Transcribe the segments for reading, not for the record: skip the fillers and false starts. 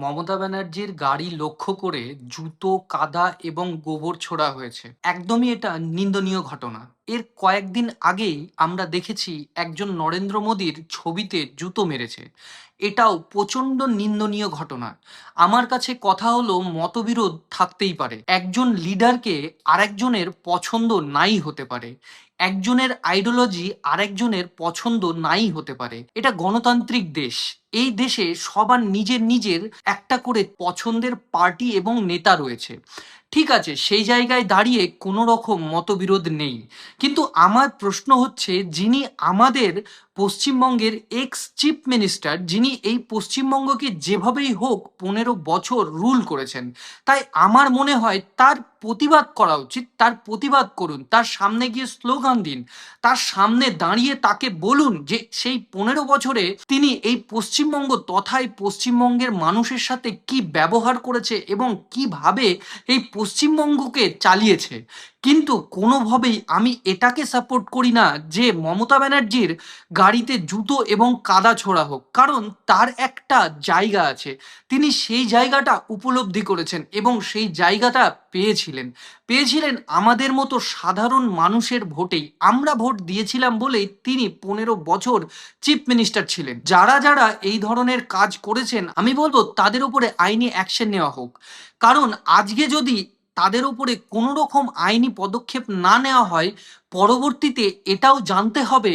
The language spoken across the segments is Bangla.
মমতা ব্যানার্জির গাড়ি লক্ষ্য করে জুতো, কাদা এবং গোবর ছোড়া হয়েছে। একদমই এটা নিন্দনীয় ঘটনা। এর কয়েকদিন আগেই আমরা দেখেছি একজন নরেন্দ্র মোদীর ছবিতে জুতো মেরেছে। এটাও প্রচণ্ড নিন্দনীয় ঘটনা। আমার কাছে কথা হলো মতবিরোধ থাকতেই পারে। একজন লিডারকে আরেকজনের পছন্দ নাই হতে পারে। একজনের আইডিওলজি আরেকজনের পছন্দ নাই হতে পারে। এটা গণতান্ত্রিক দেশ। এই দেশে সবার নিজের নিজের একটা করে পছন্দের পার্টি এবং নেতা রয়েছে। ঠিক আছে, সেই জায়গায় দাঁড়িয়ে কোনো রকম মতবিরোধ নেই। কিন্তু আমার প্রশ্ন হচ্ছে, যিনি আমাদের পশ্চিমবঙ্গের এক্স চিফ মিনিস্টার, যিনি এই পশ্চিমবঙ্গকে যেভাবেই হোক 15 বছর রুল করেছেন, তাই আমার মনে হয় তার প্রতিবাদ করা উচিত। তার প্রতিবাদ করুন, তার সামনে গিয়ে স্লোগান দিন, তার সামনে দাঁড়িয়ে তাকে বলুন যে সেই 15 বছরে তিনি এই পশ্চিমবঙ্গ তথা এই পশ্চিমবঙ্গের মানুষের সাথে কি ব্যবহার করেছে এবং কিভাবে এই পশ্চিমবঙ্গকে চালিয়েছে। কিন্তু কোনোভাবেই আমি এটাকে সাপোর্ট করি না যে মমতা ব্যানার্জির গাড়িতে জুতো এবং কাদা ছোড়া হোক, কারণ তার একটা জায়গা আছে। তিনি সেই জায়গাটা উপলব্ধি করেছেন এবং সেই জায়গাটা পেয়েছিলেন আমাদের মতো সাধারণ মানুষের ভোটেই। আমরা ভোট দিয়েছিলাম বলেই তিনি 15 বছর চিফ মিনিস্টার ছিলেন। যারা যারা এই ধরনের কাজ করেছেন, আমি বলবো তাদের উপরে আইনি অ্যাকশন নেওয়া হোক। কারণ আজকে যদি তাদের উপরে কোনো রকম আইনি পদক্ষেপ না নেওয়া হয়, পরবর্তীতে এটাও জানতে হবে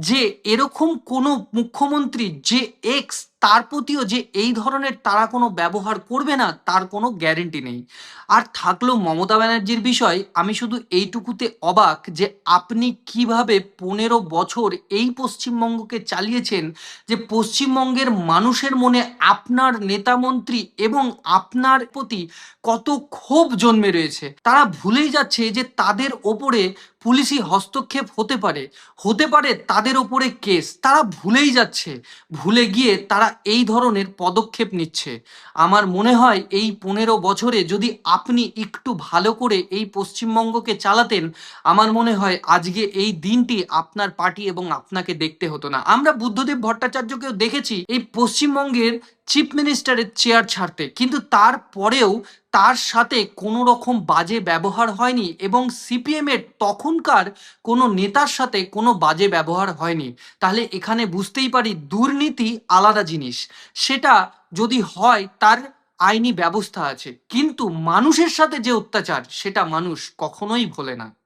যে এরকম কোনো মুখ্যমন্ত্রী যে এক্স, তার প্রতিও যে এই ধরনের তারা কোনো ব্যবহার করবে না, তার কোনো গ্যারেন্টি নেই। আর থাকলো মমতা ব্যানার্জির বিষয়, আমি শুধু এইটুকুতে অবাক যে আপনি কিভাবে 15 বছর এই পশ্চিমবঙ্গকে চালিয়েছেন, যে পশ্চিমবঙ্গের মানুষের মনে আপনার নেতামন্ত্রী এবং আপনার প্রতি কত ক্ষোভ জন্মে রয়েছে। তারা ভুলেই যাচ্ছে যে তাদের ওপরে পুলিশি হস্তক্ষেপ হতে পারে তাদের ওপরে কেস। তারা ভুলেই যাচ্ছে, ভুলে গিয়ে তারা এই ধরনের পদক্ষেপ নিচ্ছে। আমার মনে হয় এই 15 বছরে যদি আপনি একটু ভালো করে এই পশ্চিমবঙ্গকে চালাতেন, আমার মনে হয় আজকে এই দিনটি আপনার পার্টি এবং আপনাকে দেখতে হতো না। আমরা বুদ্ধদেব ভট্টাচার্যকেও দেখেছি এই পশ্চিমবঙ্গের চিফ মিনিস্টারের চেয়ার ছাড়তে, কিন্তু তারপরেও তার সাথে কোনো রকম বাজে ব্যবহার হয়নি এবং সিপিএম এর তখনকার কোনো নেতার সাথে কোনো বাজে ব্যবহার হয়নি। তাহলে এখানে বুঝতেই পারি দুর্নীতি আলাদা জিনিস। সেটা যদি হয় তার আইনি ব্যবস্থা আছে, কিন্তু মানুষের সাথে যে অত্যাচার সেটা মানুষ কখনোই ভোলে না।